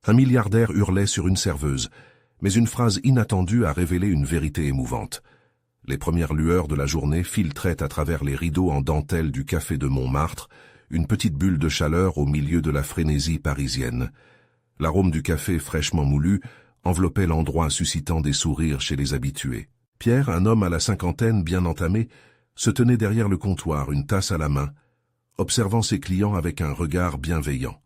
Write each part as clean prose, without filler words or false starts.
Un milliardaire hurlait sur une serveuse, mais une phrase inattendue a révélé une vérité émouvante. Les premières lueurs de la journée filtraient à travers les rideaux en dentelle du café de Montmartre, une petite bulle de chaleur au milieu de la frénésie parisienne. L'arôme du café fraîchement moulu enveloppait l'endroit, suscitant des sourires chez les habitués. Pierre, un homme à la cinquantaine bien entamé, se tenait derrière le comptoir, une tasse à la main, observant ses clients avec un regard bienveillant.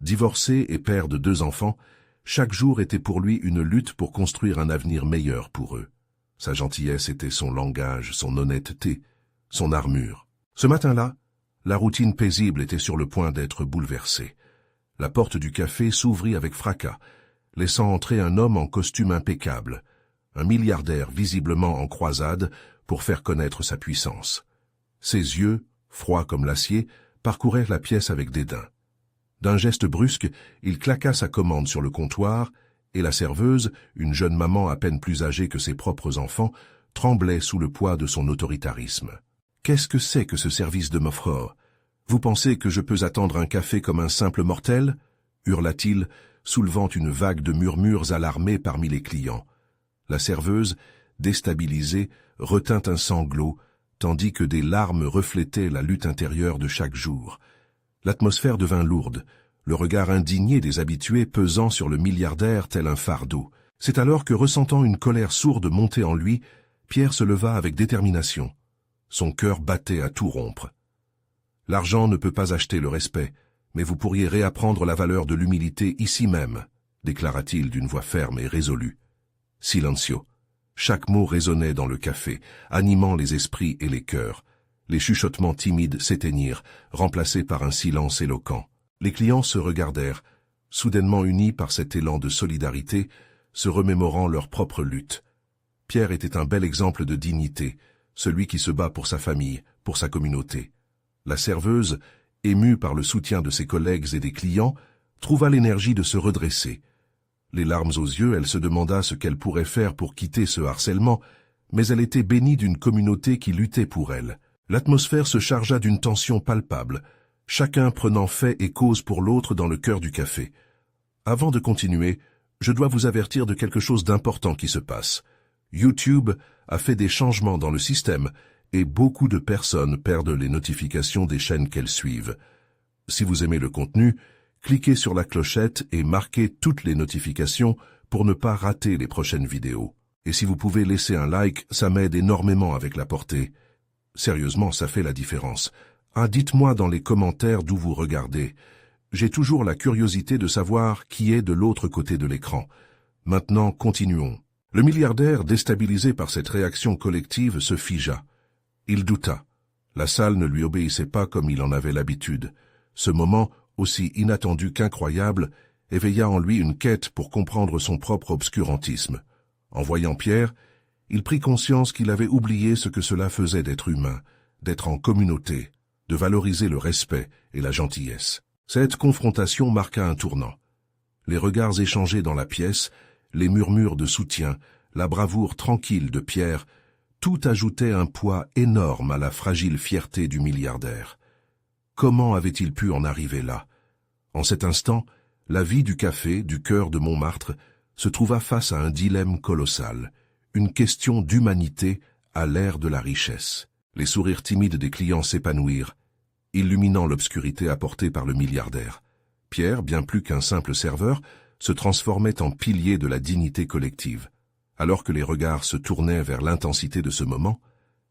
Divorcé et père de 2 enfants, chaque jour était pour lui une lutte pour construire un avenir meilleur pour eux. Sa gentillesse était son langage, son honnêteté, son armure. Ce matin-là, la routine paisible était sur le point d'être bouleversée. La porte du café s'ouvrit avec fracas, laissant entrer un homme en costume impeccable, un milliardaire visiblement en croisade pour faire connaître sa puissance. Ses yeux, froids comme l'acier, parcouraient la pièce avec dédain. D'un geste brusque, il claqua sa commande sur le comptoir, et la serveuse, une jeune maman à peine plus âgée que ses propres enfants, tremblait sous le poids de son autoritarisme. « Qu'est-ce que c'est que ce service de m'offre? Vous pensez que je peux attendre un café comme un simple mortel ?» hurla-t-il, soulevant une vague de murmures alarmés parmi les clients. La serveuse, déstabilisée, retint un sanglot, tandis que des larmes reflétaient la lutte intérieure de chaque jour. L'atmosphère devint lourde, le regard indigné des habitués pesant sur le milliardaire tel un fardeau. C'est alors que, ressentant une colère sourde monter en lui, Pierre se leva avec détermination. Son cœur battait à tout rompre. « L'argent ne peut pas acheter le respect, mais vous pourriez réapprendre la valeur de l'humilité ici même, » déclara-t-il d'une voix ferme et résolue. Silencio. Chaque mot résonnait dans le café, animant les esprits et les cœurs. Les chuchotements timides s'éteignirent, remplacés par un silence éloquent. Les clients se regardèrent, soudainement unis par cet élan de solidarité, se remémorant leur propre lutte. Pierre était un bel exemple de dignité, celui qui se bat pour sa famille, pour sa communauté. La serveuse, émue par le soutien de ses collègues et des clients, trouva l'énergie de se redresser. Les larmes aux yeux, elle se demanda ce qu'elle pourrait faire pour quitter ce harcèlement, mais elle était bénie d'une communauté qui luttait pour elle. L'atmosphère se chargea d'une tension palpable, chacun prenant fait et cause pour l'autre dans le cœur du café. Avant de continuer, je dois vous avertir de quelque chose d'important qui se passe. YouTube a fait des changements dans le système et beaucoup de personnes perdent les notifications des chaînes qu'elles suivent. Si vous aimez le contenu, cliquez sur la clochette et marquez toutes les notifications pour ne pas rater les prochaines vidéos. Et si vous pouvez laisser un like, ça m'aide énormément avec la portée. Sérieusement, ça fait la différence. Dites-moi dans les commentaires d'où vous regardez. J'ai toujours la curiosité de savoir qui est de l'autre côté de l'écran. Maintenant, continuons. Le milliardaire, déstabilisé par cette réaction collective, se figea. Il douta. La salle ne lui obéissait pas comme il en avait l'habitude. Ce moment, aussi inattendu qu'incroyable, éveilla en lui une quête pour comprendre son propre obscurantisme. En voyant Pierre, il prit conscience qu'il avait oublié ce que cela faisait d'être humain, d'être en communauté, de valoriser le respect et la gentillesse. Cette confrontation marqua un tournant. Les regards échangés dans la pièce, les murmures de soutien, la bravoure tranquille de Pierre, tout ajoutait un poids énorme à la fragile fierté du milliardaire. Comment avait-il pu en arriver là? En cet instant, la vie du café, du cœur de Montmartre, se trouva face à un dilemme colossal, une question d'humanité à l'ère de la richesse. Les sourires timides des clients s'épanouirent, illuminant l'obscurité apportée par le milliardaire. Pierre, bien plus qu'un simple serveur, se transformait en pilier de la dignité collective. Alors que les regards se tournaient vers l'intensité de ce moment,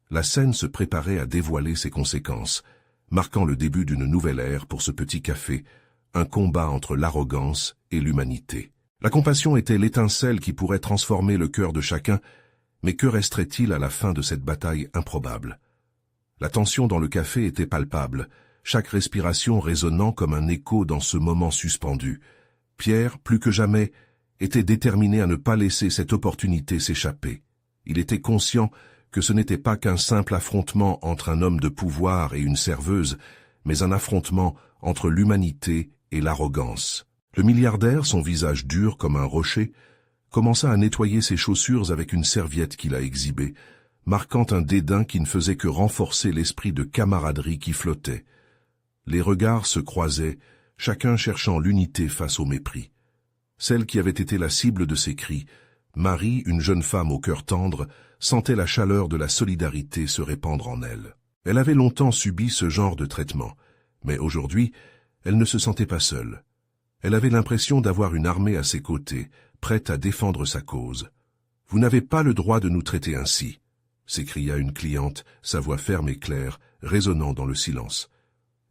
la scène se préparait à dévoiler ses conséquences, marquant le début d'une nouvelle ère pour ce petit café, un combat entre l'arrogance et l'humanité. La compassion était l'étincelle qui pourrait transformer le cœur de chacun, mais que resterait-il à la fin de cette bataille improbable? La tension dans le café était palpable, chaque respiration résonnant comme un écho dans ce moment suspendu. Pierre, plus que jamais, était déterminé à ne pas laisser cette opportunité s'échapper. Il était conscient que ce n'était pas qu'un simple affrontement entre un homme de pouvoir et une serveuse, mais un affrontement entre l'humanité et l'arrogance. Le milliardaire, son visage dur comme un rocher, commença à nettoyer ses chaussures avec une serviette qu'il a exhibée, marquant un dédain qui ne faisait que renforcer l'esprit de camaraderie qui flottait. Les regards se croisaient, chacun cherchant l'unité face au mépris. Celle qui avait été la cible de ses cris, Marie, une jeune femme au cœur tendre, sentait la chaleur de la solidarité se répandre en elle. Elle avait longtemps subi ce genre de traitement, mais aujourd'hui, elle ne se sentait pas seule. Elle avait l'impression d'avoir une armée à ses côtés, prête à défendre sa cause. « Vous n'avez pas le droit de nous traiter ainsi », s'écria une cliente, sa voix ferme et claire, résonnant dans le silence.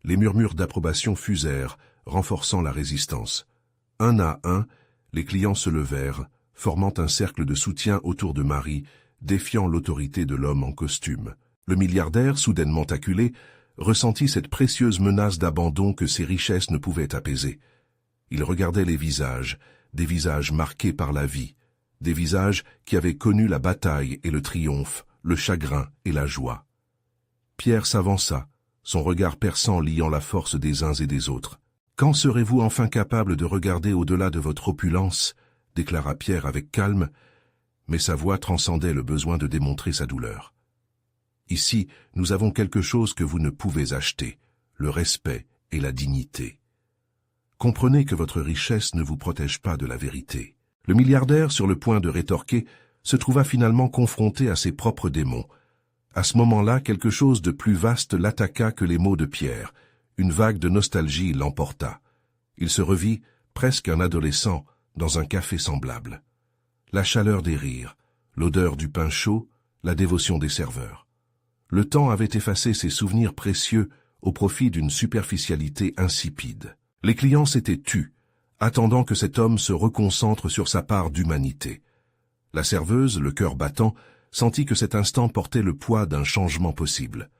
Les murmures d'approbation fusèrent, renforçant la résistance. Un à un, les clients se levèrent, formant un cercle de soutien autour de Marie, défiant l'autorité de l'homme en costume. Le milliardaire, soudainement acculé, ressentit cette précieuse menace d'abandon que ses richesses ne pouvaient apaiser. Il regardait les visages, des visages marqués par la vie, des visages qui avaient connu la bataille et le triomphe, le chagrin et la joie. Pierre s'avança, son regard perçant liant la force des uns et des autres. « Quand serez-vous enfin capable de regarder au-delà de votre opulence ?» déclara Pierre avec calme, mais sa voix transcendait le besoin de démontrer sa douleur. « Ici, nous avons quelque chose que vous ne pouvez acheter, le respect et la dignité. Comprenez que votre richesse ne vous protège pas de la vérité. » Le milliardaire, sur le point de rétorquer, se trouva finalement confronté à ses propres démons. À ce moment-là, quelque chose de plus vaste l'attaqua que les mots de Pierre. Une vague de nostalgie l'emporta. Il se revit, presque un adolescent, dans un café semblable. La chaleur des rires, l'odeur du pain chaud, la dévotion des serveurs. Le temps avait effacé ses souvenirs précieux au profit d'une superficialité insipide. Les clients s'étaient tus, attendant que cet homme se reconcentre sur sa part d'humanité. La serveuse, le cœur battant, sentit que cet instant portait le poids d'un changement possible.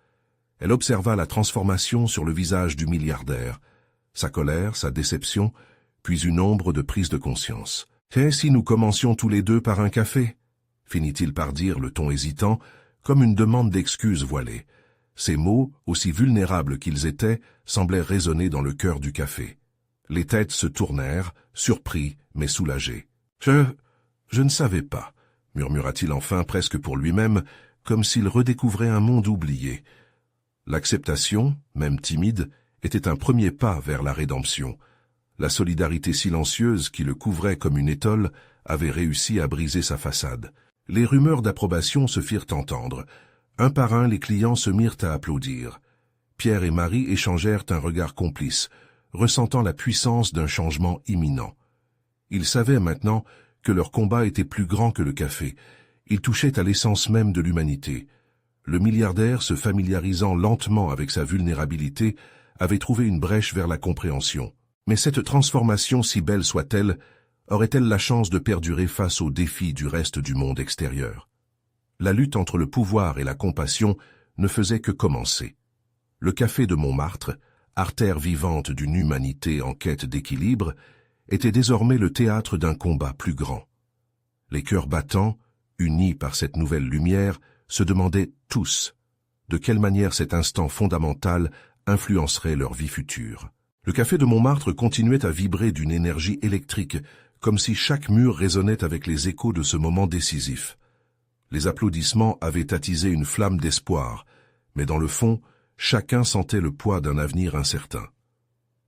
Elle observa la transformation sur le visage du milliardaire, sa colère, sa déception, puis une ombre de prise de conscience. « Et si nous commencions tous les deux par un café ?» finit-il par dire, le ton hésitant, comme une demande d'excuse voilée. Ces mots, aussi vulnérables qu'ils étaient, semblaient résonner dans le cœur du café. Les têtes se tournèrent, surpris mais soulagés. « Je ne savais pas », murmura-t-il enfin presque pour lui-même, comme s'il redécouvrait un monde oublié. L'acceptation, même timide, était un premier pas vers la rédemption. La solidarité silencieuse qui le couvrait comme une étole avait réussi à briser sa façade. Les rumeurs d'approbation se firent entendre. Un par un, les clients se mirent à applaudir. Pierre et Marie échangèrent un regard complice, ressentant la puissance d'un changement imminent. Ils savaient maintenant que leur combat était plus grand que le café. Il touchait à l'essence même de l'humanité. Le milliardaire, se familiarisant lentement avec sa vulnérabilité, avait trouvé une brèche vers la compréhension. Mais cette transformation, si belle soit-elle, aurait-elle la chance de perdurer face aux défis du reste du monde extérieur? La lutte entre le pouvoir et la compassion ne faisait que commencer. Le café de Montmartre, artère vivante d'une humanité en quête d'équilibre, était désormais le théâtre d'un combat plus grand. Les cœurs battants, unis par cette nouvelle lumière, se demandaient tous de quelle manière cet instant fondamental influencerait leur vie future. Le café de Montmartre continuait à vibrer d'une énergie électrique, comme si chaque mur résonnait avec les échos de ce moment décisif. Les applaudissements avaient attisé une flamme d'espoir, mais dans le fond, chacun sentait le poids d'un avenir incertain.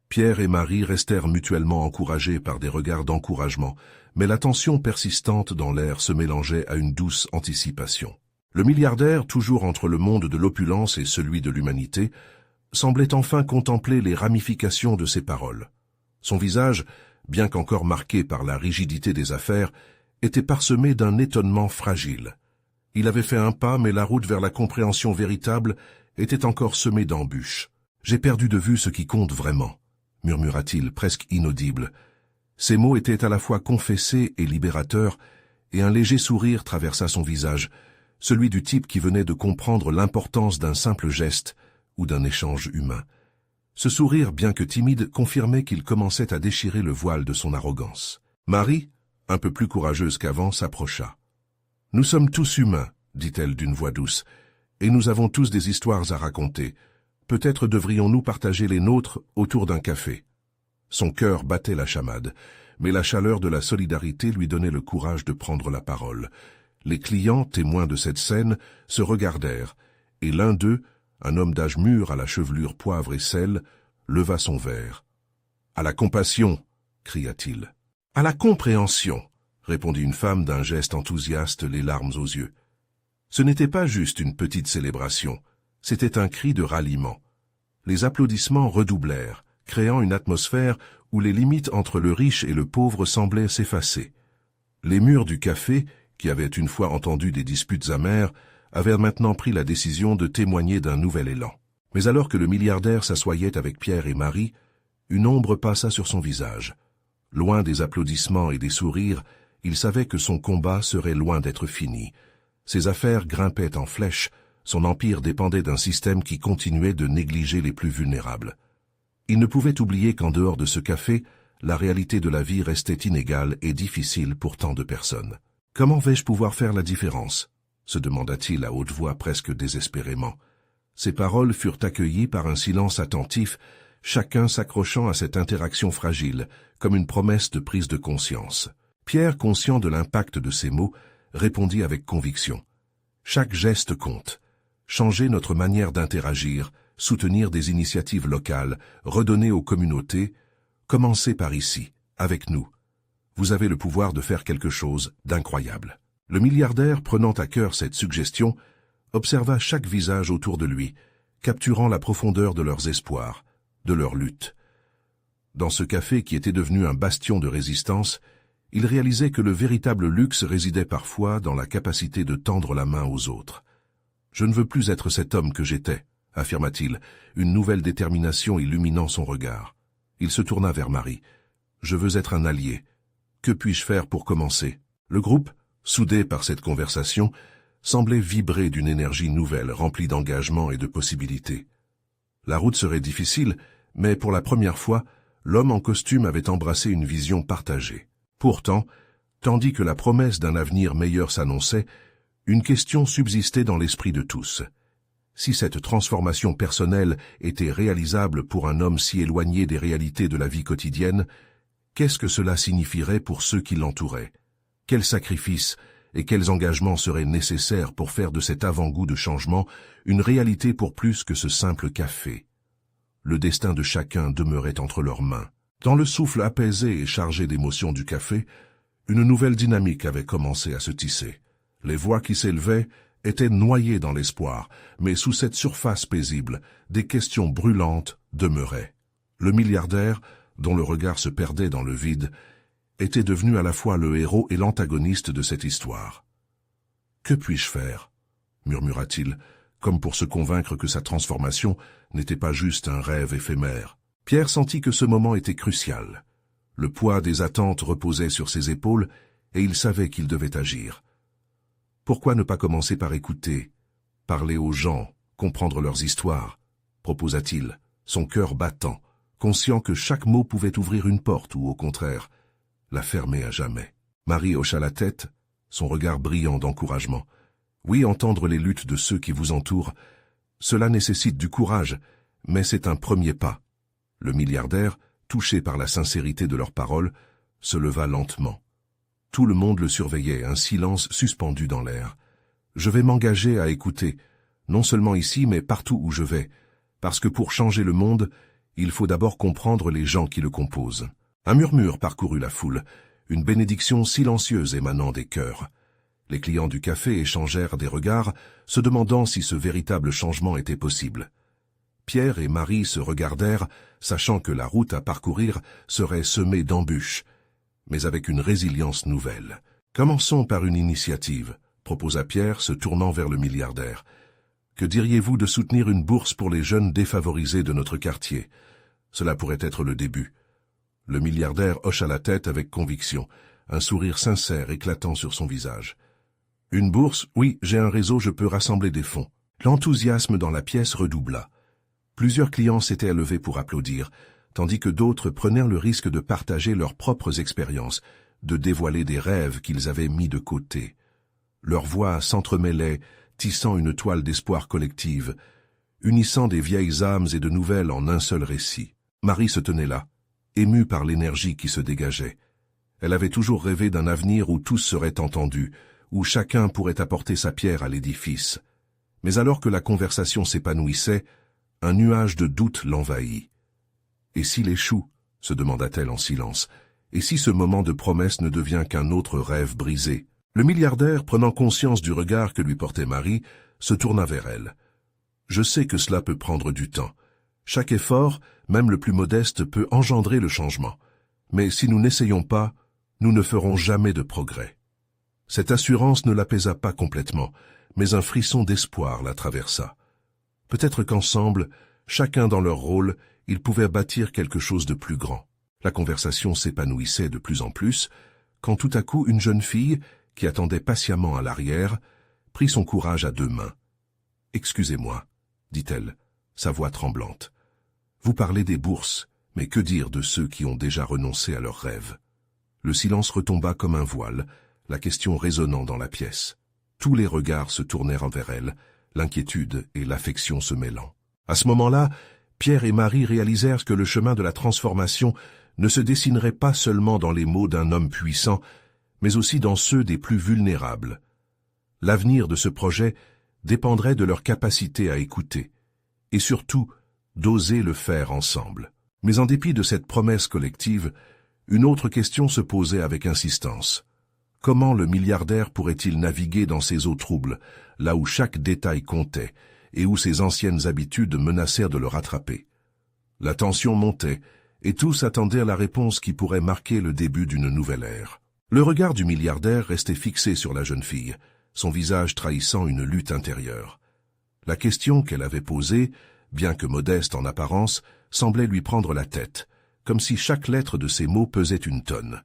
Pierre et Marie restèrent mutuellement encouragés par des regards d'encouragement, mais la tension persistante dans l'air se mélangeait à une douce anticipation. Le milliardaire, toujours entre le monde de l'opulence et celui de l'humanité, semblait enfin contempler les ramifications de ses paroles. Son visage, bien qu'encore marqué par la rigidité des affaires, était parsemé d'un étonnement fragile. Il avait fait un pas, mais la route vers la compréhension véritable était encore semée d'embûches. « J'ai perdu de vue ce qui compte vraiment », murmura-t-il, presque inaudible. Ces mots étaient à la fois confessés et libérateurs, et un léger sourire traversa son visage, celui du type qui venait de comprendre l'importance d'un simple geste ou d'un échange humain. Ce sourire, bien que timide, confirmait qu'il commençait à déchirer le voile de son arrogance. Marie, un peu plus courageuse qu'avant, s'approcha. « Nous sommes tous humains, » dit-elle d'une voix douce, « et nous avons tous des histoires à raconter. Peut-être devrions-nous partager les nôtres autour d'un café. » Son cœur battait la chamade, mais la chaleur de la solidarité lui donnait le courage de prendre la parole. Les clients, témoins de cette scène, se regardèrent, et l'un d'eux, un homme d'âge mûr à la chevelure poivre et sel, leva son verre. « À la compassion !» cria-t-il. À la compréhension, répondit une femme d'un geste enthousiaste, les larmes aux yeux. Ce n'était pas juste une petite célébration, c'était un cri de ralliement. Les applaudissements redoublèrent, créant une atmosphère où les limites entre le riche et le pauvre semblaient s'effacer. Les murs du café, qui avaient une fois entendu des disputes amères, avaient maintenant pris la décision de témoigner d'un nouvel élan. Mais alors que le milliardaire s'assoyait avec Pierre et Marie, une ombre passa sur son visage. Loin des applaudissements et des sourires, il savait que son combat serait loin d'être fini. Ses affaires grimpaient en flèche, son empire dépendait d'un système qui continuait de négliger les plus vulnérables. Il ne pouvait oublier qu'en dehors de ce café, la réalité de la vie restait inégale et difficile pour tant de personnes. « Comment vais-je pouvoir faire la différence ?» se demanda-t-il à haute voix presque désespérément. Ses paroles furent accueillies par un silence attentif, chacun s'accrochant à cette interaction fragile, comme une promesse de prise de conscience. Pierre, conscient de l'impact de ces mots, répondit avec conviction. « Chaque geste compte. Changer notre manière d'interagir, soutenir des initiatives locales, redonner aux communautés, commencez par ici, avec nous. Vous avez le pouvoir de faire quelque chose d'incroyable. » Le milliardaire, prenant à cœur cette suggestion, observa chaque visage autour de lui, capturant la profondeur de leurs espoirs, de leur lutte. Dans ce café qui était devenu un bastion de résistance, il réalisait que le véritable luxe résidait parfois dans la capacité de tendre la main aux autres. « Je ne veux plus être cet homme que j'étais », affirma-t-il, une nouvelle détermination illuminant son regard. Il se tourna vers Marie. « Je veux être un allié. Que puis-je faire pour commencer ?» Le groupe, soudé par cette conversation, semblait vibrer d'une énergie nouvelle remplie d'engagement et de possibilités. La route serait difficile, mais pour la première fois, l'homme en costume avait embrassé une vision partagée. Pourtant, tandis que la promesse d'un avenir meilleur s'annonçait, une question subsistait dans l'esprit de tous. Si cette transformation personnelle était réalisable pour un homme si éloigné des réalités de la vie quotidienne, qu'est-ce que cela signifierait pour ceux qui l'entouraient? Quels sacrifices et quels engagements seraient nécessaires pour faire de cet avant-goût de changement une réalité pour plus que ce simple café? Le destin de chacun demeurait entre leurs mains. Dans le souffle apaisé et chargé d'émotions du café, une nouvelle dynamique avait commencé à se tisser. Les voix qui s'élevaient étaient noyées dans l'espoir, mais sous cette surface paisible, des questions brûlantes demeuraient. Le milliardaire, dont le regard se perdait dans le vide, était devenu à la fois le héros et l'antagoniste de cette histoire. « Que puis-je faire ?» murmura-t-il, comme pour se convaincre que sa transformation n'était pas juste un rêve éphémère. Pierre sentit que ce moment était crucial. Le poids des attentes reposait sur ses épaules et il savait qu'il devait agir. Pourquoi ne pas commencer par écouter, parler aux gens, comprendre leurs histoires, proposa-t-il, son cœur battant, conscient que chaque mot pouvait ouvrir une porte ou, au contraire, la fermer à jamais. Marie hocha la tête, son regard brillant d'encouragement. Oui, entendre les luttes de ceux qui vous entourent, cela nécessite du courage, mais c'est un premier pas. Le milliardaire, touché par la sincérité de leurs paroles, se leva lentement. Tout le monde le surveillait, un silence suspendu dans l'air. Je vais m'engager à écouter, non seulement ici, mais partout où je vais, parce que pour changer le monde, il faut d'abord comprendre les gens qui le composent. Un murmure parcourut la foule, une bénédiction silencieuse émanant des cœurs. Les clients du café échangèrent des regards, se demandant si ce véritable changement était possible. Pierre et Marie se regardèrent, sachant que la route à parcourir serait semée d'embûches, mais avec une résilience nouvelle. « Commençons par une initiative », proposa Pierre, se tournant vers le milliardaire. « Que diriez-vous de soutenir une bourse pour les jeunes défavorisés de notre quartier? Cela pourrait être le début. » Le milliardaire hocha la tête avec conviction, un sourire sincère éclatant sur son visage. « Une bourse? Oui, j'ai un réseau, je peux rassembler des fonds. » L'enthousiasme dans la pièce redoubla. Plusieurs clients s'étaient levés pour applaudir, tandis que d'autres prenèrent le risque de partager leurs propres expériences, de dévoiler des rêves qu'ils avaient mis de côté. Leurs voix s'entremêlaient, tissant une toile d'espoir collective, unissant des vieilles âmes et de nouvelles en un seul récit. Marie se tenait là, émue par l'énergie qui se dégageait. Elle avait toujours rêvé d'un avenir où tous seraient entendus, où chacun pourrait apporter sa pierre à l'édifice. Mais alors que la conversation s'épanouissait, un nuage de doute l'envahit. « Et s'il échoue ?» se demanda-t-elle en silence. Et si ce moment de promesse ne devient qu'un autre rêve brisé? Le milliardaire, prenant conscience du regard que lui portait Marie, se tourna vers elle. « Je sais que cela peut prendre du temps. Chaque effort, même le plus modeste, peut engendrer le changement. Mais si nous n'essayons pas, nous ne ferons jamais de progrès. » Cette assurance ne l'apaisa pas complètement, mais un frisson d'espoir la traversa. Peut-être qu'ensemble, chacun dans leur rôle, ils pouvaient bâtir quelque chose de plus grand. La conversation s'épanouissait de plus en plus, quand tout à coup une jeune fille, qui attendait patiemment à l'arrière, prit son courage à deux mains. « Excusez-moi, » dit-elle, sa voix tremblante. « Vous parlez des bourses, mais que dire de ceux qui ont déjà renoncé à leurs rêves ?» Le silence retomba comme un voile, la question résonnant dans la pièce. Tous les regards se tournèrent envers elle, l'inquiétude et l'affection se mêlant. À ce moment-là, Pierre et Marie réalisèrent que le chemin de la transformation ne se dessinerait pas seulement dans les mots d'un homme puissant, mais aussi dans ceux des plus vulnérables. L'avenir de ce projet dépendrait de leur capacité à écouter, et surtout d'oser le faire ensemble. Mais en dépit de cette promesse collective, une autre question se posait avec insistance. Comment le milliardaire pourrait-il naviguer dans ces eaux troubles, là où chaque détail comptait, et où ses anciennes habitudes menacèrent de le rattraper? La tension montait, et tous attendirent la réponse qui pourrait marquer le début d'une nouvelle ère. Le regard du milliardaire restait fixé sur la jeune fille, son visage trahissant une lutte intérieure. La question qu'elle avait posée, bien que modeste en apparence, semblait lui prendre la tête, comme si chaque lettre de ses mots pesait une tonne.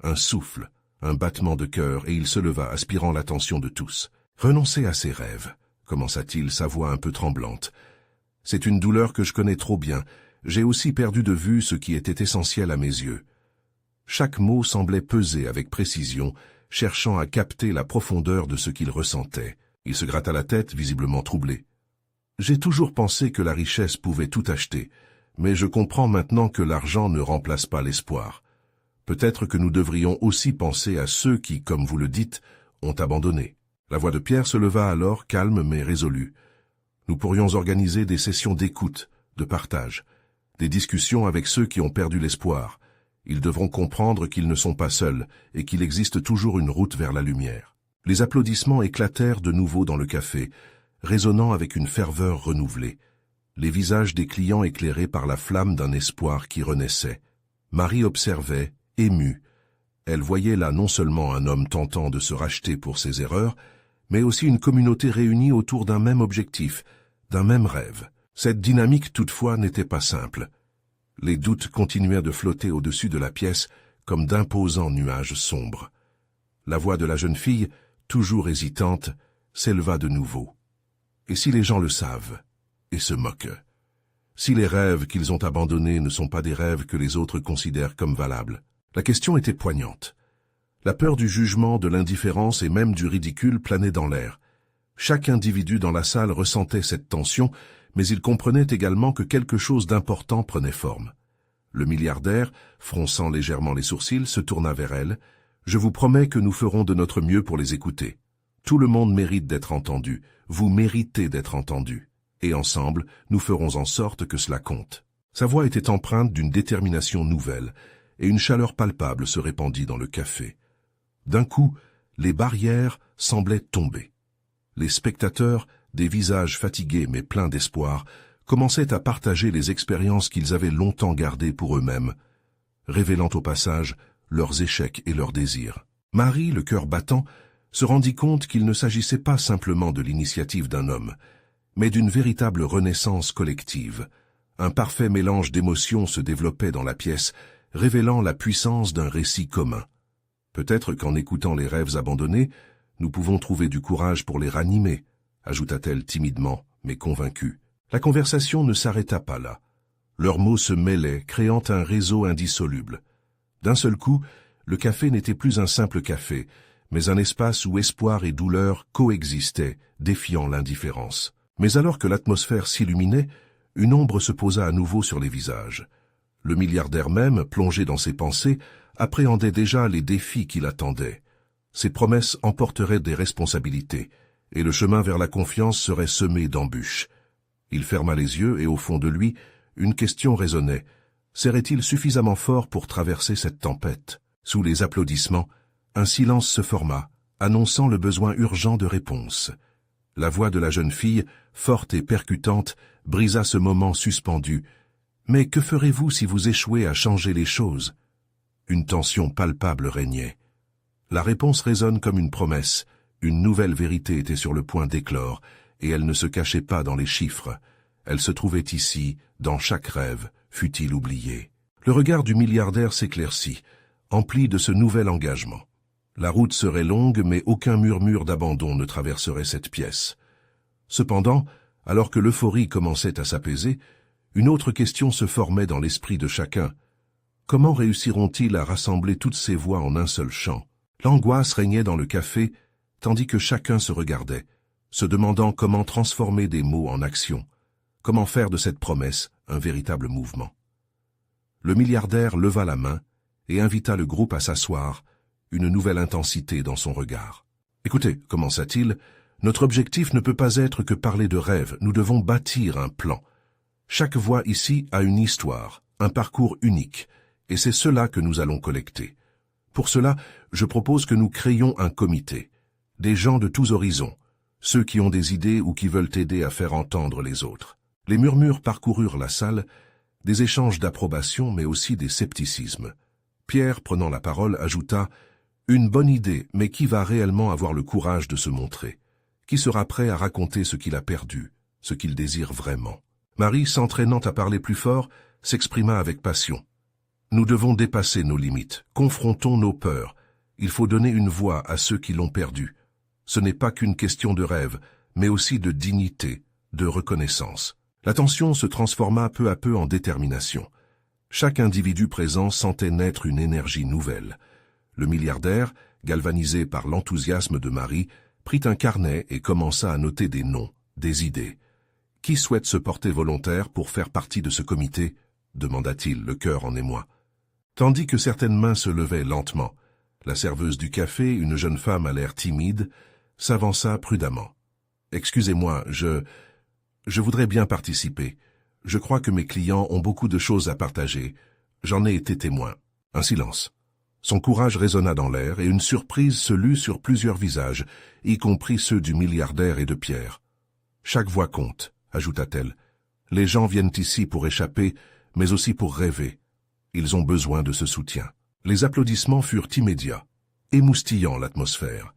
Un souffle, un battement de cœur, et il se leva, aspirant l'attention de tous. « Renoncer à ses rêves », commença-t-il, sa voix un peu tremblante. « C'est une douleur que je connais trop bien. J'ai aussi perdu de vue ce qui était essentiel à mes yeux. » Chaque mot semblait peser avec précision, cherchant à capter la profondeur de ce qu'il ressentait. Il se gratta la tête, visiblement troublé. « J'ai toujours pensé que la richesse pouvait tout acheter, mais je comprends maintenant que l'argent ne remplace pas l'espoir. Peut-être que nous devrions aussi penser à ceux qui, comme vous le dites, ont abandonné. » La voix de Pierre se leva alors, calme mais résolue. « Nous pourrions organiser des sessions d'écoute, de partage, des discussions avec ceux qui ont perdu l'espoir. Ils devront comprendre qu'ils ne sont pas seuls et qu'il existe toujours une route vers la lumière. » Les applaudissements éclatèrent de nouveau dans le café, résonnant avec une ferveur renouvelée. Les visages des clients éclairés par la flamme d'un espoir qui renaissait. Marie observait, émue. Elle voyait là non seulement un homme tentant de se racheter pour ses erreurs, mais aussi une communauté réunie autour d'un même objectif, d'un même rêve. Cette dynamique, toutefois, n'était pas simple. Les doutes continuèrent de flotter au-dessus de la pièce comme d'imposants nuages sombres. La voix de la jeune fille, toujours hésitante, s'éleva de nouveau. Et si les gens le savent et se moquent? Si les rêves qu'ils ont abandonnés ne sont pas des rêves que les autres considèrent comme valables? La question était poignante. La peur du jugement, de l'indifférence et même du ridicule planait dans l'air. Chaque individu dans la salle ressentait cette tension, mais il comprenait également que quelque chose d'important prenait forme. Le milliardaire, fronçant légèrement les sourcils, se tourna vers elle. « Je vous promets que nous ferons de notre mieux pour les écouter. Tout le monde mérite d'être entendu. Vous méritez d'être entendu. Et ensemble, nous ferons en sorte que cela compte. » Sa voix était empreinte d'une détermination nouvelle, et une chaleur palpable se répandit dans le café. D'un coup, les barrières semblaient tomber. Les spectateurs, des visages fatigués mais pleins d'espoir, commençaient à partager les expériences qu'ils avaient longtemps gardées pour eux-mêmes, révélant au passage leurs échecs et leurs désirs. Marie, le cœur battant, se rendit compte qu'il ne s'agissait pas simplement de l'initiative d'un homme, mais d'une véritable renaissance collective. Un parfait mélange d'émotions se développait dans la pièce, révélant la puissance d'un récit commun. Peut-être qu'en écoutant les rêves abandonnés, nous pouvons trouver du courage pour les ranimer, ajouta-t-elle timidement, mais convaincue. La conversation ne s'arrêta pas là. Leurs mots se mêlaient, créant un réseau indissoluble. D'un seul coup, le café n'était plus un simple café, mais un espace où espoir et douleur coexistaient, défiant l'indifférence. Mais alors que l'atmosphère s'illuminait, une ombre se posa à nouveau sur les visages. Le milliardaire même, plongé dans ses pensées, appréhendait déjà les défis qui l'attendaient. Ses promesses emporteraient des responsabilités, et le chemin vers la confiance serait semé d'embûches. Il ferma les yeux et au fond de lui, une question résonnait. Serait-il suffisamment fort pour traverser cette tempête? Sous les applaudissements, un silence se forma, annonçant le besoin urgent de réponse. La voix de la jeune fille, forte et percutante, brisa ce moment suspendu. « Mais que ferez-vous si vous échouez à changer les choses ?» Une tension palpable régnait. La réponse résonne comme une promesse. Une nouvelle vérité était sur le point d'éclore, et elle ne se cachait pas dans les chiffres. Elle se trouvait ici, dans chaque rêve, fût-il oublié. Le regard du milliardaire s'éclaircit, empli de ce nouvel engagement. La route serait longue, mais aucun murmure d'abandon ne traverserait cette pièce. Cependant, alors que l'euphorie commençait à s'apaiser, une autre question se formait dans l'esprit de chacun. Comment réussiront-ils à rassembler toutes ces voix en un seul chant? L'angoisse régnait dans le café, tandis que chacun se regardait, se demandant comment transformer des mots en action, comment faire de cette promesse un véritable mouvement. Le milliardaire leva la main et invita le groupe à s'asseoir, une nouvelle intensité dans son regard. « Écoutez, commença-t-il, notre objectif ne peut pas être que parler de rêve, nous devons bâtir un plan. Chaque voix ici a une histoire, un parcours unique, et c'est cela que nous allons collecter. Pour cela, je propose que nous créions un comité, des gens de tous horizons, ceux qui ont des idées ou qui veulent aider à faire entendre les autres. » Les murmures parcoururent la salle, des échanges d'approbation mais aussi des scepticismes. Pierre, prenant la parole, ajouta « Une bonne idée, mais qui va réellement avoir le courage de se montrer? Qui sera prêt à raconter ce qu'il a perdu, ce qu'il désire vraiment ?» Marie, s'entraînant à parler plus fort, s'exprima avec passion. « Nous devons dépasser nos limites, confrontons nos peurs. Il faut donner une voix à ceux qui l'ont perdu. Ce n'est pas qu'une question de rêve, mais aussi de dignité, de reconnaissance. » La tension se transforma peu à peu en détermination. Chaque individu présent sentait naître une énergie nouvelle. Le milliardaire, galvanisé par l'enthousiasme de Marie, prit un carnet et commença à noter des noms, des idées. « Qui souhaite se porter volontaire pour faire partie de ce comité ?» demanda-t-il, le cœur en émoi. Tandis que certaines mains se levaient lentement, la serveuse du café, une jeune femme à l'air timide, s'avança prudemment. « Excusez-moi, je voudrais bien participer. Je crois que mes clients ont beaucoup de choses à partager. J'en ai été témoin. » Un silence. Son courage résonna dans l'air et une surprise se lut sur plusieurs visages, y compris ceux du milliardaire et de Pierre. « Chaque voix compte, » ajouta-t-elle. « Les gens viennent ici pour échapper, mais aussi pour rêver. Ils ont besoin de ce soutien. » Les applaudissements furent immédiats, émoustillant l'atmosphère.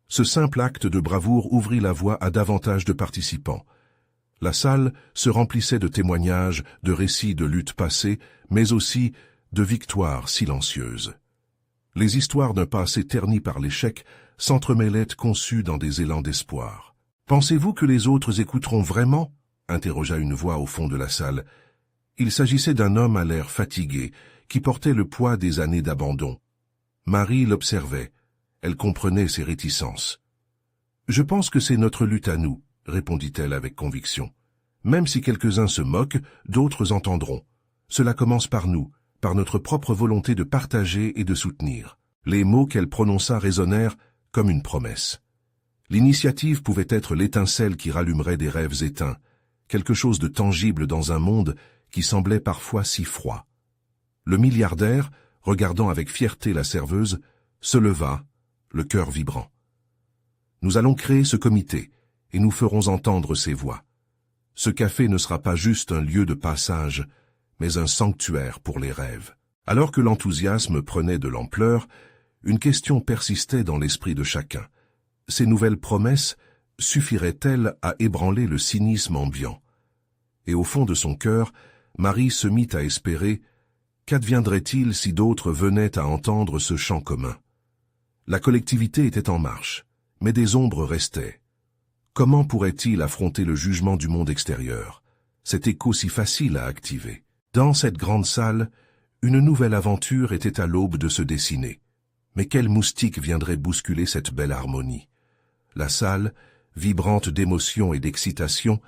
Ce simple acte de bravoure ouvrit la voie à davantage de participants. La salle se remplissait de témoignages, de récits de luttes passées, mais aussi de victoires silencieuses. Les histoires d'un passé terni par l'échec s'entremêlaient conçues dans des élans d'espoir. « Pensez-vous que les autres écouteront vraiment ?» interrogea une voix au fond de la salle. Il s'agissait d'un homme à l'air fatigué, qui portait le poids des années d'abandon. Marie l'observait. Elle comprenait ses réticences. « Je pense que c'est notre lutte à nous, » répondit-elle avec conviction. « Même si quelques-uns se moquent, d'autres entendront. Cela commence par nous, par notre propre volonté de partager et de soutenir. » Les mots qu'elle prononça résonnèrent comme une promesse. L'initiative pouvait être l'étincelle qui rallumerait des rêves éteints, quelque chose de tangible dans un monde qui semblait parfois si froid. Le milliardaire, regardant avec fierté la serveuse, se leva, le cœur vibrant. « Nous allons créer ce comité, et nous ferons entendre ces voix. Ce café ne sera pas juste un lieu de passage, mais un sanctuaire pour les rêves. » Alors que l'enthousiasme prenait de l'ampleur, une question persistait dans l'esprit de chacun. Ces nouvelles promesses suffiraient-elles à ébranler le cynisme ambiant? Et au fond de son cœur, Marie se mit à espérer « Qu'adviendrait-il si d'autres venaient à entendre ce chant commun ?» La collectivité était en marche, mais des ombres restaient. Comment pourrait-il affronter le jugement du monde extérieur? Cet écho si facile à activer. Dans cette grande salle, une nouvelle aventure était à l'aube de se dessiner. Mais quel moustique viendrait bousculer cette belle harmonie? La salle, vibrante d'émotion et d'excitation,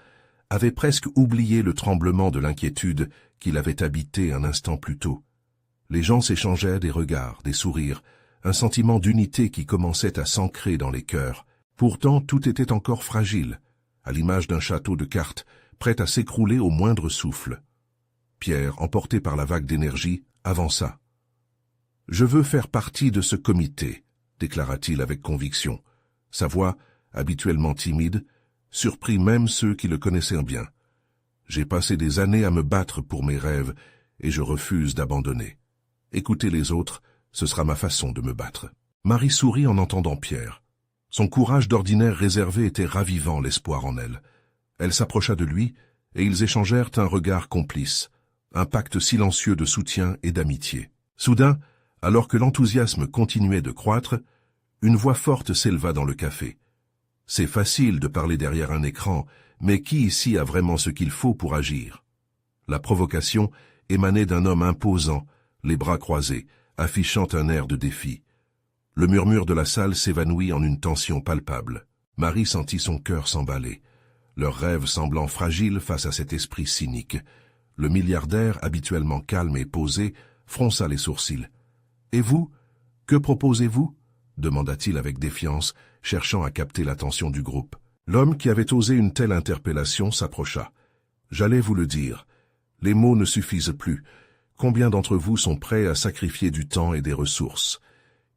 avait presque oublié le tremblement de l'inquiétude qui l'avait habité un instant plus tôt. Les gens s'échangeaient des regards, des sourires, un sentiment d'unité qui commençait à s'ancrer dans les cœurs. Pourtant, tout était encore fragile, à l'image d'un château de cartes, prêt à s'écrouler au moindre souffle. Pierre, emporté par la vague d'énergie, avança. « Je veux faire partie de ce comité », déclara-t-il avec conviction. Sa voix, habituellement timide, surprit même ceux qui le connaissaient bien. « J'ai passé des années à me battre pour mes rêves et je refuse d'abandonner. Écoutez les autres, ce sera ma façon de me battre. » Marie sourit en entendant Pierre. Son courage d'ordinaire réservé était ravivant l'espoir en elle. Elle s'approcha de lui et ils échangèrent un regard complice, un pacte silencieux de soutien et d'amitié. Soudain, alors que l'enthousiasme continuait de croître, une voix forte s'éleva dans le café. C'est facile de parler derrière un écran, mais qui ici a vraiment ce qu'il faut pour agir? La provocation émanait d'un homme imposant, les bras croisés, affichant un air de défi. Le murmure de la salle s'évanouit en une tension palpable. Marie sentit son cœur s'emballer, leurs rêves semblant fragiles face à cet esprit cynique. Le milliardaire, habituellement calme et posé, fronça les sourcils. « Et vous, que proposez-vous » demanda-t-il avec défiance, cherchant à capter l'attention du groupe. L'homme qui avait osé une telle interpellation s'approcha. « J'allais vous le dire. Les mots ne suffisent plus. Combien d'entre vous sont prêts à sacrifier du temps et des ressources ?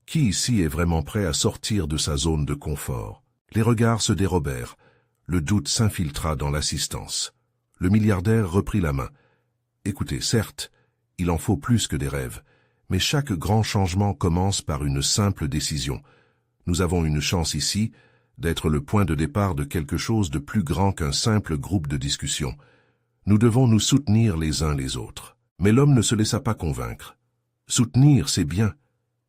Qui ici est vraiment prêt à sortir de sa zone de confort ?» Les regards se dérobèrent. Le doute s'infiltra dans l'assistance. Le milliardaire reprit la main. « Écoutez, certes, il en faut plus que des rêves, mais chaque grand changement commence par une simple décision. Nous avons une chance ici d'être le point de départ de quelque chose de plus grand qu'un simple groupe de discussion. Nous devons nous soutenir les uns les autres. » Mais l'homme ne se laissa pas convaincre. « Soutenir, c'est bien.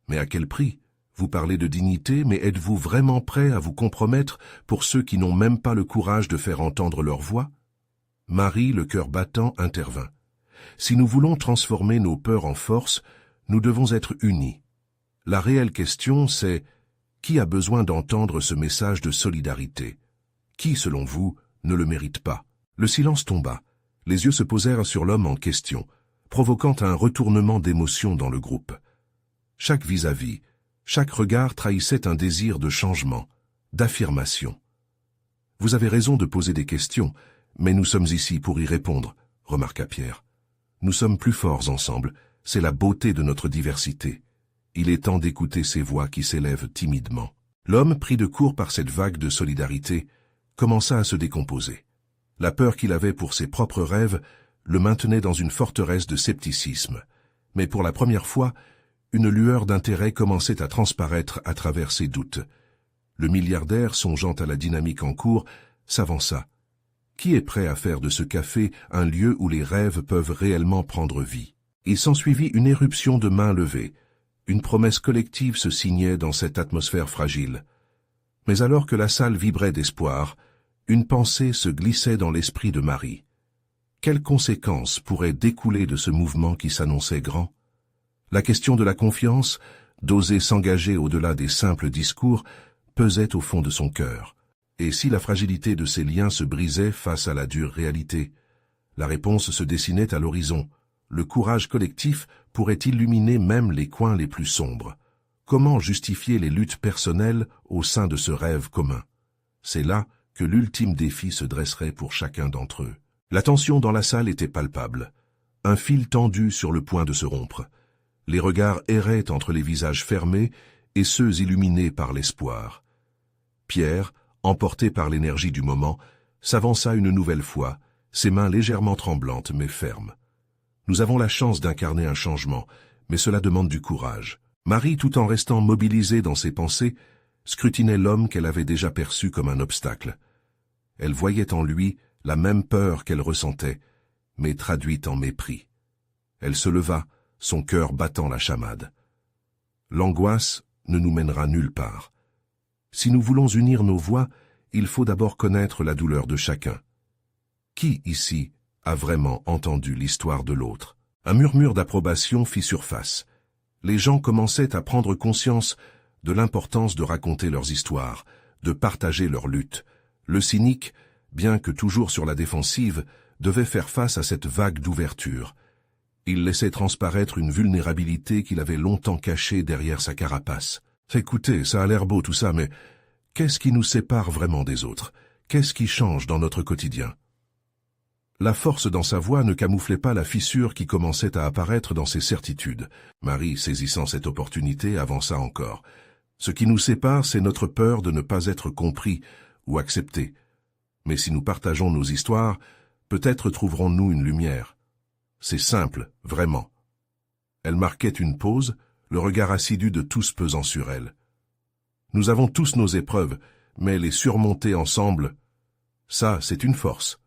Mais à quel prix? Vous parlez de dignité, mais êtes-vous vraiment prêt à vous compromettre pour ceux qui n'ont même pas le courage de faire entendre leur voix ?» Marie, le cœur battant, intervint. « Si nous voulons transformer nos peurs en force, nous devons être unis. La réelle question, c'est qui a besoin d'entendre ce message de solidarité? Qui, selon vous, ne le mérite pas ?» Le silence tomba. Les yeux se posèrent sur l'homme en question, provoquant un retournement d'émotion dans le groupe. Chaque vis-à-vis, chaque regard trahissait un désir de changement, d'affirmation. « Vous avez raison de poser des questions, mais nous sommes ici pour y répondre, » remarqua Pierre. « Nous sommes plus forts ensemble, c'est la beauté de notre diversité. Il est temps d'écouter ces voix qui s'élèvent timidement. » L'homme, pris de court par cette vague de solidarité, commença à se décomposer. La peur qu'il avait pour ses propres rêves le maintenait dans une forteresse de scepticisme. Mais pour la première fois, une lueur d'intérêt commençait à transparaître à travers ses doutes. Le milliardaire, songeant à la dynamique en cours, s'avança. Qui est prêt à faire de ce café un lieu où les rêves peuvent réellement prendre vie? Il s'ensuivit une éruption de mains levées. Une promesse collective se signait dans cette atmosphère fragile. Mais alors que la salle vibrait d'espoir, une pensée se glissait dans l'esprit de Marie. Quelles conséquences pourraient découler de ce mouvement qui s'annonçait grand? La question de la confiance, d'oser s'engager au-delà des simples discours, pesait au fond de son cœur. Et si la fragilité de ses liens se brisait face à la dure réalité? La réponse se dessinait à l'horizon. Le courage collectif pourrait illuminer même les coins les plus sombres. Comment justifier les luttes personnelles au sein de ce rêve commun? C'est là que l'ultime défi se dresserait pour chacun d'entre eux. La tension dans la salle était palpable. Un fil tendu sur le point de se rompre. Les regards erraient entre les visages fermés et ceux illuminés par l'espoir. Pierre, emporté par l'énergie du moment, s'avança une nouvelle fois, ses mains légèrement tremblantes mais fermes. Nous avons la chance d'incarner un changement, mais cela demande du courage. Marie, tout en restant mobilisée dans ses pensées, scrutinait l'homme qu'elle avait déjà perçu comme un obstacle. Elle voyait en lui la même peur qu'elle ressentait, mais traduite en mépris. Elle se leva, son cœur battant la chamade. L'angoisse ne nous mènera nulle part. Si nous voulons unir nos voix, il faut d'abord connaître la douleur de chacun. Qui, ici, a vraiment entendu l'histoire de l'autre? Un murmure d'approbation fit surface. Les gens commençaient à prendre conscience de l'importance de raconter leurs histoires, de partager leurs luttes. Le cynique, bien que toujours sur la défensive, devait faire face à cette vague d'ouverture. Il laissait transparaître une vulnérabilité qu'il avait longtemps cachée derrière sa carapace. « Écoutez, ça a l'air beau tout ça, mais qu'est-ce qui nous sépare vraiment des autres? Qu'est-ce qui change dans notre quotidien ?» La force dans sa voix ne camouflait pas la fissure qui commençait à apparaître dans ses certitudes. Marie, saisissant cette opportunité, avança encore. Ce qui nous sépare, c'est notre peur de ne pas être compris ou accepté. Mais si nous partageons nos histoires, peut-être trouverons-nous une lumière. C'est simple, vraiment. Elle marquait une pause, le regard assidu de tous pesant sur elle. Nous avons tous nos épreuves, mais les surmonter ensemble, ça, c'est une force.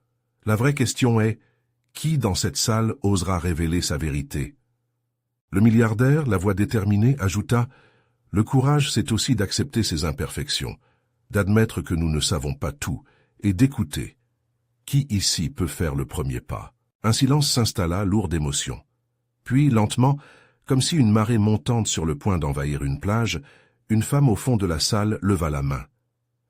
La vraie question est, qui dans cette salle osera révéler sa vérité? Le milliardaire, la voix déterminée, ajouta, « Le courage, c'est aussi d'accepter ses imperfections, d'admettre que nous ne savons pas tout, et d'écouter. Qui ici peut faire le premier pas ?» Un silence s'installa, lourd d'émotion. Puis, lentement, comme si une marée montante sur le point d'envahir une plage, une femme au fond de la salle leva la main.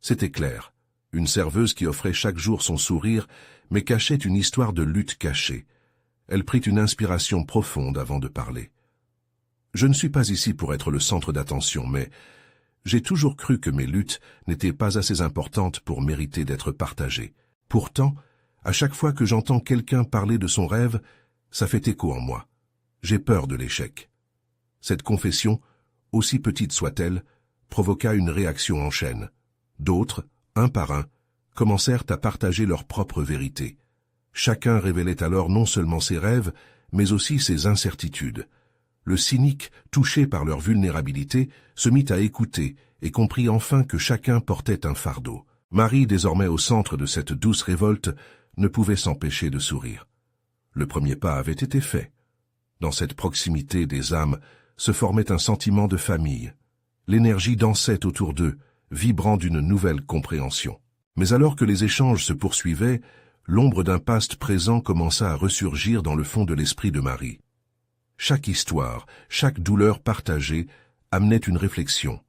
C'était Claire, une serveuse qui offrait chaque jour son sourire, mais cachait une histoire de lutte cachée. Elle prit une inspiration profonde avant de parler. « Je ne suis pas ici pour être le centre d'attention, mais j'ai toujours cru que mes luttes n'étaient pas assez importantes pour mériter d'être partagées. Pourtant, à chaque fois que j'entends quelqu'un parler de son rêve, ça fait écho en moi. J'ai peur de l'échec. » Cette confession, aussi petite soit-elle, provoqua une réaction en chaîne. D'autres, un par un, commencèrent à partager leur propre vérité. Chacun révélait alors non seulement ses rêves, mais aussi ses incertitudes. Le cynique, touché par leur vulnérabilité, se mit à écouter et comprit enfin que chacun portait un fardeau. Marie, désormais au centre de cette douce révolte, ne pouvait s'empêcher de sourire. Le premier pas avait été fait. Dans cette proximité des âmes se formait un sentiment de famille. L'énergie dansait autour d'eux, vibrant d'une nouvelle compréhension. Mais alors que les échanges se poursuivaient, l'ombre d'un past présent commença à ressurgir dans le fond de l'esprit de Marie. Chaque histoire, chaque douleur partagée amenait une réflexion.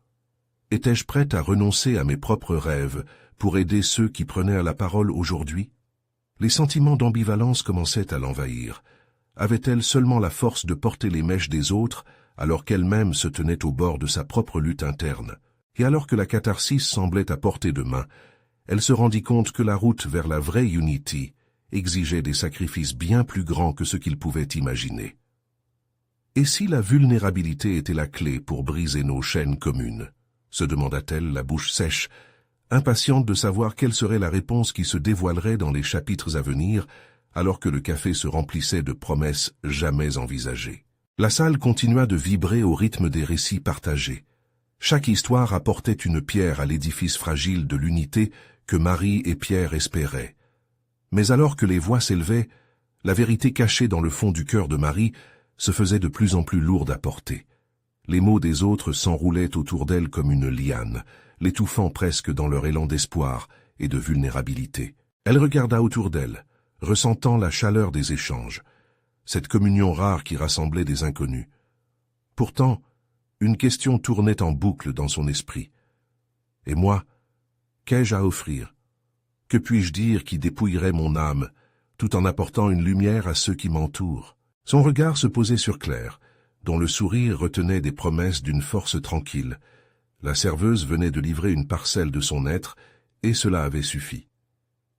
Étais-je prête à renoncer à mes propres rêves pour aider ceux qui prenaient la parole aujourd'hui? Les sentiments d'ambivalence commençaient à l'envahir. Avait-elle seulement la force de porter les mèches des autres alors qu'elle-même se tenait au bord de sa propre lutte interne? Et alors que la catharsis semblait à portée de main, elle se rendit compte que la route vers la vraie Unity exigeait des sacrifices bien plus grands que ce qu'il pouvait imaginer. Et si la vulnérabilité était la clé pour briser nos chaînes communes? Se demanda-t-elle, la bouche sèche, impatiente de savoir quelle serait la réponse qui se dévoilerait dans les chapitres à venir, alors que le café se remplissait de promesses jamais envisagées. La salle continua de vibrer au rythme des récits partagés. Chaque histoire apportait une pierre à l'édifice fragile de l'unité que Marie et Pierre espéraient. Mais alors que les voix s'élevaient, la vérité cachée dans le fond du cœur de Marie se faisait de plus en plus lourde à porter. Les mots des autres s'enroulaient autour d'elle comme une liane, l'étouffant presque dans leur élan d'espoir et de vulnérabilité. Elle regarda autour d'elle, ressentant la chaleur des échanges, cette communion rare qui rassemblait des inconnus. Pourtant, une question tournait en boucle dans son esprit. « Et moi, qu'ai-je à offrir? Que puis-je dire qui dépouillerait mon âme, tout en apportant une lumière à ceux qui m'entourent ?» Son regard se posait sur Claire, dont le sourire retenait des promesses d'une force tranquille. La serveuse venait de livrer une parcelle de son être, et cela avait suffi.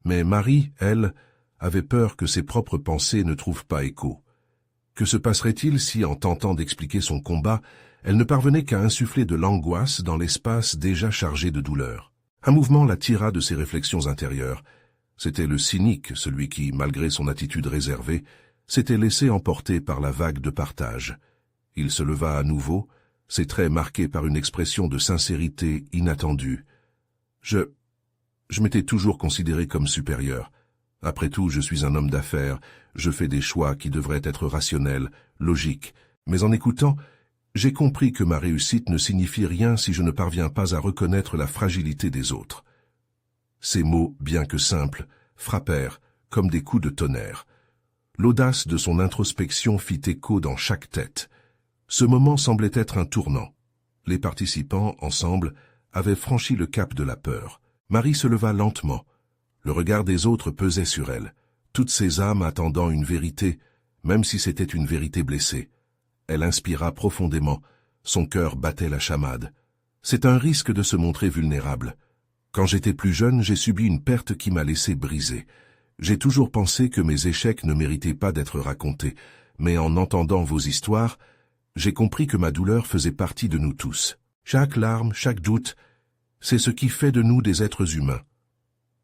Mais Marie, elle, avait peur que ses propres pensées ne trouvent pas écho. Que se passerait-il si, en tentant d'expliquer son combat, elle ne parvenait qu'à insuffler de l'angoisse dans l'espace déjà chargé de douleur? Un mouvement la tira de ses réflexions intérieures. C'était le cynique, celui qui, malgré son attitude réservée, s'était laissé emporter par la vague de partage. Il se leva à nouveau, ses traits marqués par une expression de sincérité inattendue. Je m'étais toujours considéré comme supérieur. Après tout, je suis un homme d'affaires, je fais des choix qui devraient être rationnels, logiques. Mais en écoutant, j'ai compris que ma réussite ne signifie rien si je ne parviens pas à reconnaître la fragilité des autres. Ces mots, bien que simples, frappèrent comme des coups de tonnerre. L'audace de son introspection fit écho dans chaque tête. Ce moment semblait être un tournant. Les participants, ensemble, avaient franchi le cap de la peur. Marie se leva lentement. Le regard des autres pesait sur elle, toutes ces âmes attendant une vérité, même si c'était une vérité blessée. Elle inspira profondément, son cœur battait la chamade. C'est un risque de se montrer vulnérable. Quand j'étais plus jeune, j'ai subi une perte qui m'a laissé brisé. J'ai toujours pensé que mes échecs ne méritaient pas d'être racontés, mais en entendant vos histoires, j'ai compris que ma douleur faisait partie de nous tous. Chaque larme, chaque doute, c'est ce qui fait de nous des êtres humains.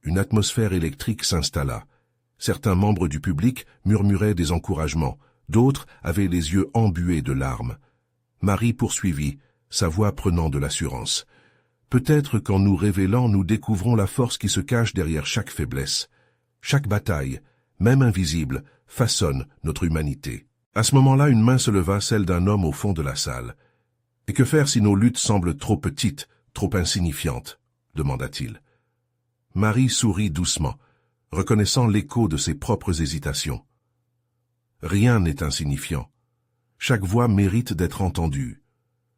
Une atmosphère électrique s'installa. Certains membres du public murmuraient des encouragements, d'autres avaient les yeux embués de larmes. Marie poursuivit, sa voix prenant de l'assurance. Peut-être qu'en nous révélant, nous découvrons la force qui se cache derrière chaque faiblesse. Chaque bataille, même invisible, façonne notre humanité. À ce moment-là, une main se leva, celle d'un homme au fond de la salle. « Et que faire si nos luttes semblent trop petites, trop insignifiantes ?» demanda-t-il. Marie sourit doucement, reconnaissant l'écho de ses propres hésitations. « Rien n'est insignifiant. Chaque voix mérite d'être entendue.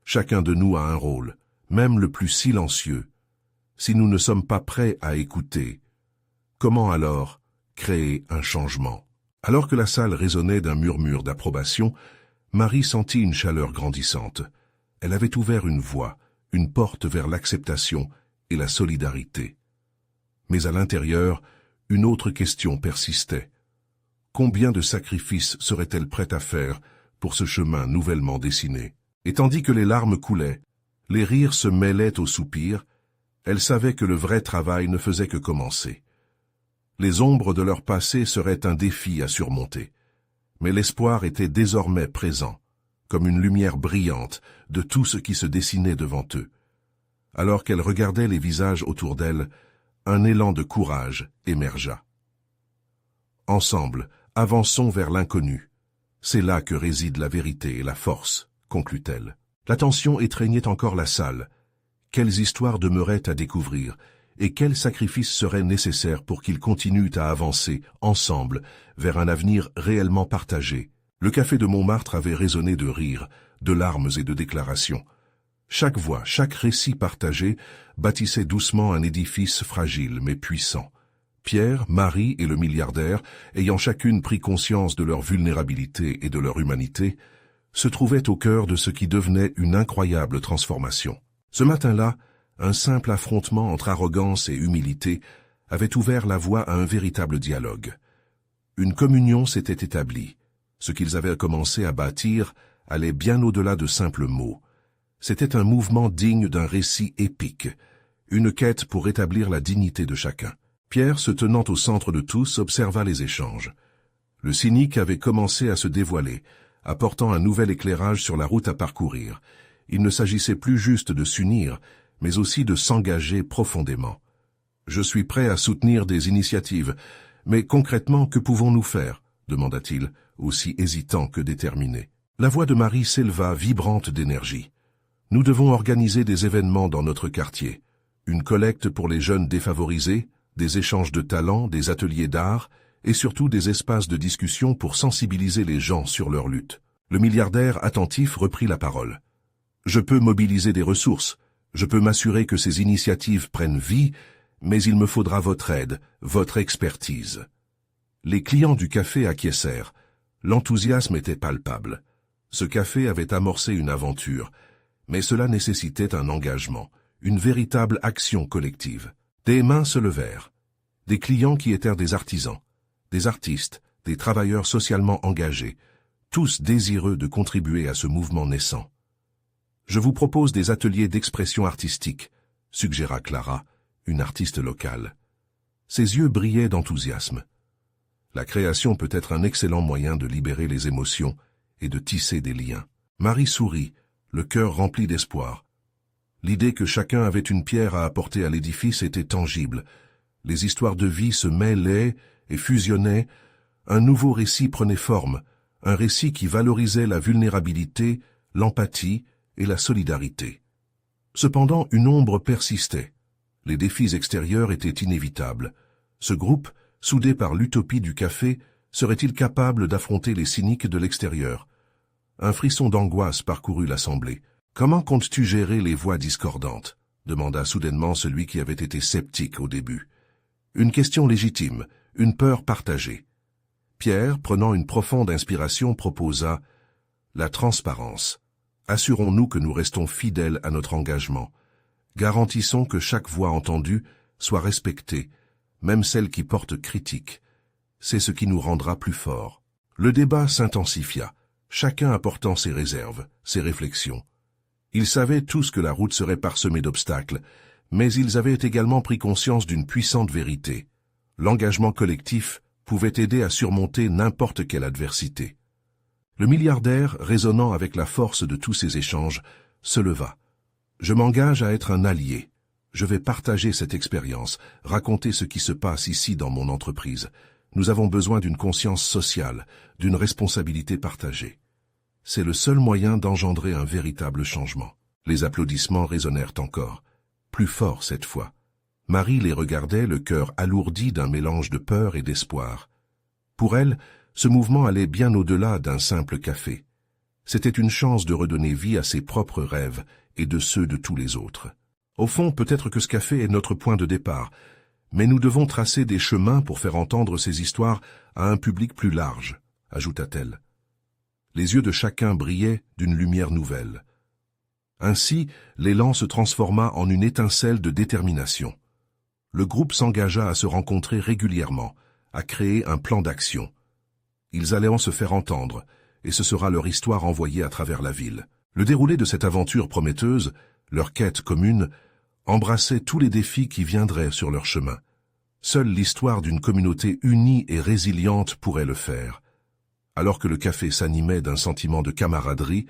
Chacun de nous a un rôle, même le plus silencieux. Si nous ne sommes pas prêts à écouter, comment alors créer un changement ?» Alors que la salle résonnait d'un murmure d'approbation, Marie sentit une chaleur grandissante. Elle avait ouvert une voie, une porte vers l'acceptation et la solidarité. Mais à l'intérieur, une autre question persistait. Combien de sacrifices serait-elle prête à faire pour ce chemin nouvellement dessiné? Et tandis que les larmes coulaient, les rires se mêlaient aux soupirs, elle savait que le vrai travail ne faisait que commencer. Les ombres de leur passé seraient un défi à surmonter. Mais l'espoir était désormais présent, comme une lumière brillante de tout ce qui se dessinait devant eux. Alors qu'elle regardait les visages autour d'elle, un élan de courage émergea. Ensemble, avançons vers l'inconnu. C'est là que réside la vérité et la force, conclut-elle. La tension étreignait encore la salle. Quelles histoires demeuraient à découvrir, et quels sacrifices seraient nécessaires pour qu'ils continuent à avancer, ensemble, vers un avenir réellement partagé. Le café de Montmartre avait résonné de rires, de larmes et de déclarations. Chaque voix, chaque récit partagé bâtissait doucement un édifice fragile mais puissant. Pierre, Marie et le milliardaire, ayant chacune pris conscience de leur vulnérabilité et de leur humanité, se trouvaient au cœur de ce qui devenait une incroyable transformation. Ce matin-là, un simple affrontement entre arrogance et humilité avait ouvert la voie à un véritable dialogue. Une communion s'était établie. Ce qu'ils avaient commencé à bâtir allait bien au-delà de simples mots. C'était un mouvement digne d'un récit épique, une quête pour rétablir la dignité de chacun. Pierre, se tenant au centre de tous, observa les échanges. Le cynique avait commencé à se dévoiler, apportant un nouvel éclairage sur la route à parcourir. Il ne s'agissait plus juste de s'unir, mais aussi de s'engager profondément. « Je suis prêt à soutenir des initiatives, mais concrètement, que pouvons-nous faire ?» demanda-t-il, aussi hésitant que déterminé. La voix de Marie s'éleva, vibrante d'énergie. « Nous devons organiser des événements dans notre quartier. Une collecte pour les jeunes défavorisés, des échanges de talents, des ateliers d'art, et surtout des espaces de discussion pour sensibiliser les gens sur leur lutte. » Le milliardaire attentif reprit la parole. « Je peux mobiliser des ressources. Je peux m'assurer que ces initiatives prennent vie, mais il me faudra votre aide, votre expertise. » Les clients du café acquiescèrent. L'enthousiasme était palpable. Ce café avait amorcé une aventure, mais cela nécessitait un engagement, une véritable action collective. Des mains se levèrent. Des clients qui étaient des artisans, des artistes, des travailleurs socialement engagés, tous désireux de contribuer à ce mouvement naissant. « Je vous propose des ateliers d'expression artistique », suggéra Clara, une artiste locale. Ses yeux brillaient d'enthousiasme. La création peut être un excellent moyen de libérer les émotions et de tisser des liens. Marie sourit, le cœur rempli d'espoir. L'idée que chacun avait une pierre à apporter à l'édifice était tangible. Les histoires de vie se mêlaient et fusionnaient. Un nouveau récit prenait forme, un récit qui valorisait la vulnérabilité, l'empathie et la solidarité. Cependant, une ombre persistait. Les défis extérieurs étaient inévitables. Ce groupe, soudé par l'utopie du café, serait-il capable d'affronter les cyniques de l'extérieur? Un frisson d'angoisse parcourut l'assemblée. « Comment comptes-tu gérer les voix discordantes ?» demanda soudainement celui qui avait été sceptique au début. Une question légitime, une peur partagée. Pierre, prenant une profonde inspiration, proposa « La transparence. Assurons-nous que nous restons fidèles à notre engagement. Garantissons que chaque voix entendue soit respectée, même celle qui porte critique, c'est ce qui nous rendra plus forts. Le débat s'intensifia, chacun apportant ses réserves, ses réflexions. Ils savaient tous que la route serait parsemée d'obstacles, mais ils avaient également pris conscience d'une puissante vérité. L'engagement collectif pouvait aider à surmonter n'importe quelle adversité. Le milliardaire, résonnant avec la force de tous ces échanges, se leva. « Je m'engage à être un allié. Je vais partager cette expérience, raconter ce qui se passe ici dans mon entreprise. Nous avons besoin d'une conscience sociale, d'une responsabilité partagée. C'est le seul moyen d'engendrer un véritable changement. » Les applaudissements résonnèrent encore, plus fort cette fois. Marie les regardait, le cœur alourdi d'un mélange de peur et d'espoir. Pour elle, ce mouvement allait bien au-delà d'un simple café. C'était une chance de redonner vie à ses propres rêves et de ceux de tous les autres. Au fond, peut-être que ce café est notre point de départ, mais nous devons tracer des chemins pour faire entendre ces histoires à un public plus large, ajouta-t-elle. Les yeux de chacun brillaient d'une lumière nouvelle. Ainsi, l'élan se transforma en une étincelle de détermination. Le groupe s'engagea à se rencontrer régulièrement, à créer un plan d'action. Ils allaient en se faire entendre, et ce sera leur histoire envoyée à travers la ville. Le déroulé de cette aventure prometteuse, leur quête commune, embrassait tous les défis qui viendraient sur leur chemin. Seule l'histoire d'une communauté unie et résiliente pourrait le faire. Alors que le café s'animait d'un sentiment de camaraderie,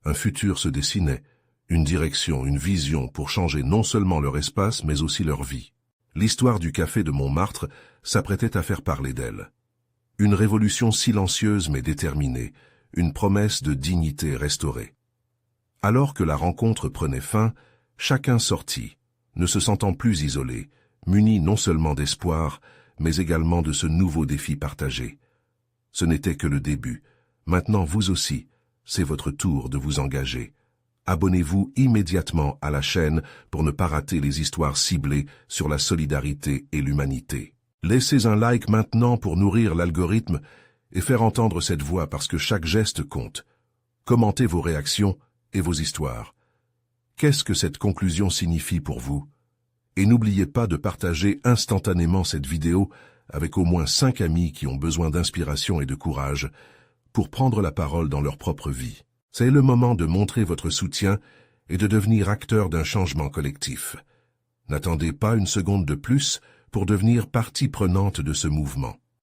un futur se dessinait, une direction, une vision pour changer non seulement leur espace, mais aussi leur vie. L'histoire du café de Montmartre s'apprêtait à faire parler d'elle. Une révolution silencieuse mais déterminée, une promesse de dignité restaurée. Alors que la rencontre prenait fin, chacun sortit, ne se sentant plus isolé, muni non seulement d'espoir, mais également de ce nouveau défi partagé. Ce n'était que le début. Maintenant, vous aussi, c'est votre tour de vous engager. Abonnez-vous immédiatement à la chaîne pour ne pas rater les histoires ciblées sur la solidarité et l'humanité. Laissez un like maintenant pour nourrir l'algorithme et faire entendre cette voix parce que chaque geste compte. Commentez vos réactions et vos histoires. Qu'est-ce que cette conclusion signifie pour vous? Et n'oubliez pas de partager instantanément cette vidéo avec au moins 5 amis qui ont besoin d'inspiration et de courage pour prendre la parole dans leur propre vie. C'est le moment de montrer votre soutien et de devenir acteur d'un changement collectif. N'attendez pas une seconde de plus pour devenir partie prenante de ce mouvement.